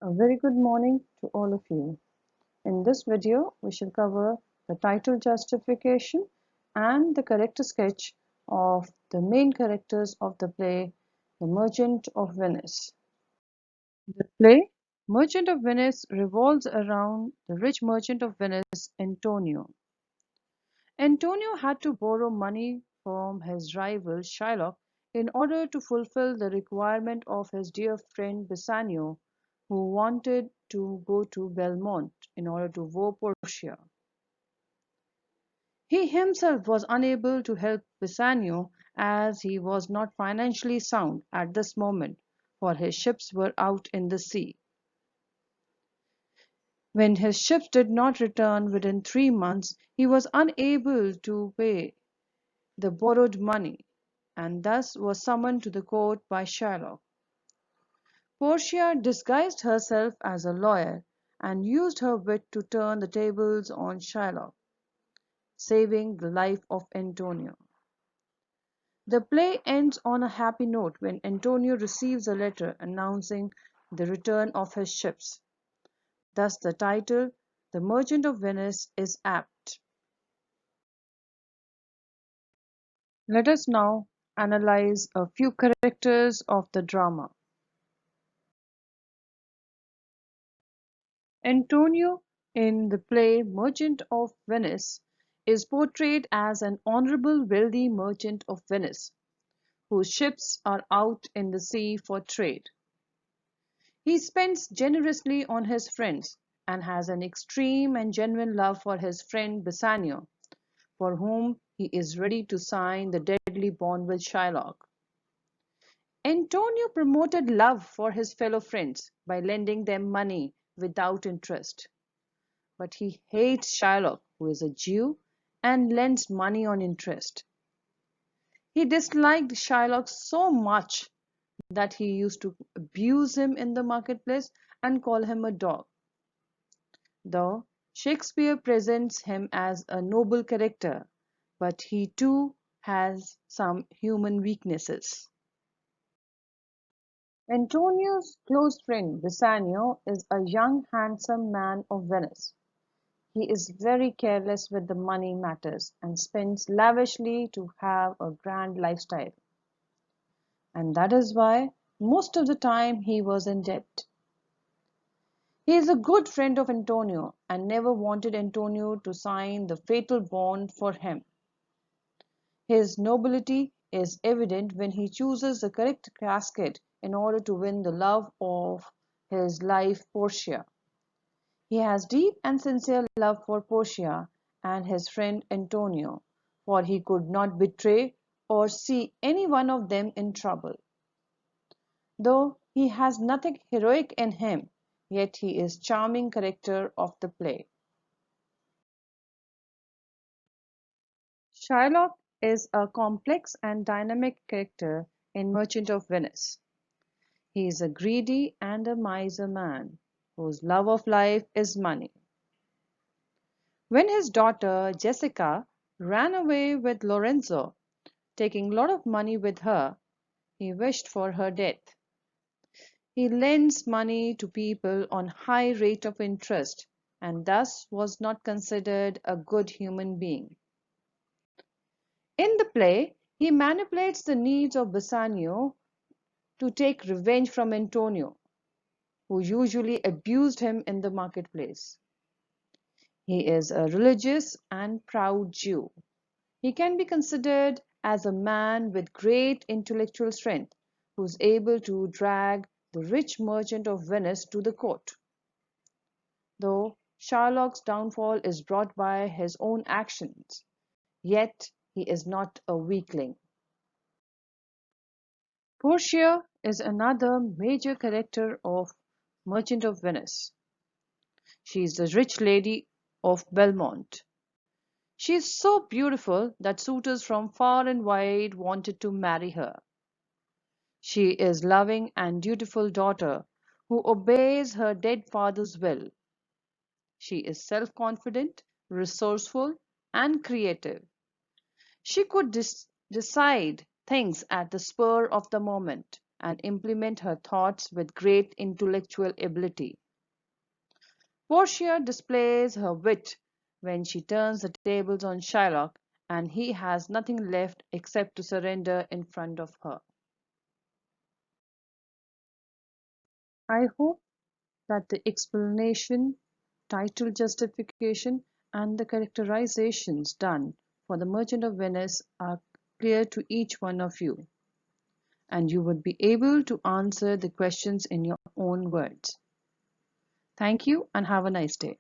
A very good morning to all of you. In this video, we shall cover the title justification and the character sketch of the main characters of the play The Merchant of Venice. The play Merchant of Venice revolves around the rich merchant of Venice, Antonio. Antonio had to borrow money from his rival Shylock in order to fulfill the requirement of his dear friend Bassanio, who wanted to go to Belmont in order to woo Portia. He himself was unable to help Bassanio as he was not financially sound at this moment, for his ships were out in the sea. When his ships did not return within 3 months, he was unable to pay the borrowed money, and thus was summoned to the court by Shylock. Portia disguised herself as a lawyer and used her wit to turn the tables on Shylock, saving the life of Antonio. The play ends on a happy note when Antonio receives a letter announcing the return of his ships. Thus the title, The Merchant of Venice, is apt. Let us now analyze a few characters of the drama. Antonio in the play Merchant of Venice is portrayed as an honorable wealthy merchant of Venice, whose ships are out in the sea for trade. He spends generously on his friends and has an extreme and genuine love for his friend Bassanio, for whom he is ready to sign the deadly bond with Shylock. Antonio promoted love for his fellow friends by lending them money without interest. But he hates Shylock, who is a Jew, and lends money on interest. He disliked Shylock so much that he used to abuse him in the marketplace and call him a dog. Though Shakespeare presents him as a noble character, but he too has some human weaknesses. Antonio's close friend Bassanio is a young handsome man of Venice. He is very careless with the money matters and spends lavishly to have a grand lifestyle. And that is why most of the time he was in debt. He is a good friend of Antonio and never wanted Antonio to sign the fatal bond for him. His nobility is evident when he chooses the correct casket in order to win the love of his life, Portia. He has deep and sincere love for Portia and his friend Antonio, for he could not betray or see any one of them in trouble. Though he has nothing heroic in him, yet he is charming character of the play. Shylock is a complex and dynamic character in Merchant of Venice. He is a greedy and a miser man whose love of life is money. When his daughter Jessica ran away with Lorenzo, taking a lot of money with her, he wished for her death. He lends money to people on high rate of interest and thus was not considered a good human being. In the play, he manipulates the needs of Bassanio to take revenge from Antonio, who usually abused him in the marketplace. He is a religious and proud Jew. He can be considered as a man with great intellectual strength who is able to drag the rich merchant of Venice to the court. Though Shylock's downfall is brought by his own actions, yet he is not a weakling. Portia is another major character of Merchant of Venice. She is the rich lady of Belmont. She is so beautiful that suitors from far and wide wanted to marry her. She is loving and dutiful daughter who obeys her dead father's will. She is self-confident, resourceful, and creative. She could decide things at the spur of the moment and implement her thoughts with great intellectual ability. Portia displays her wit when she turns the tables on Shylock, and he has nothing left except to surrender in front of her. I hope that the explanation, title justification, and the characterizations done for the Merchant of Venice are clear to each one of you, and you would be able to answer the questions in your own words. Thank you and have a nice day.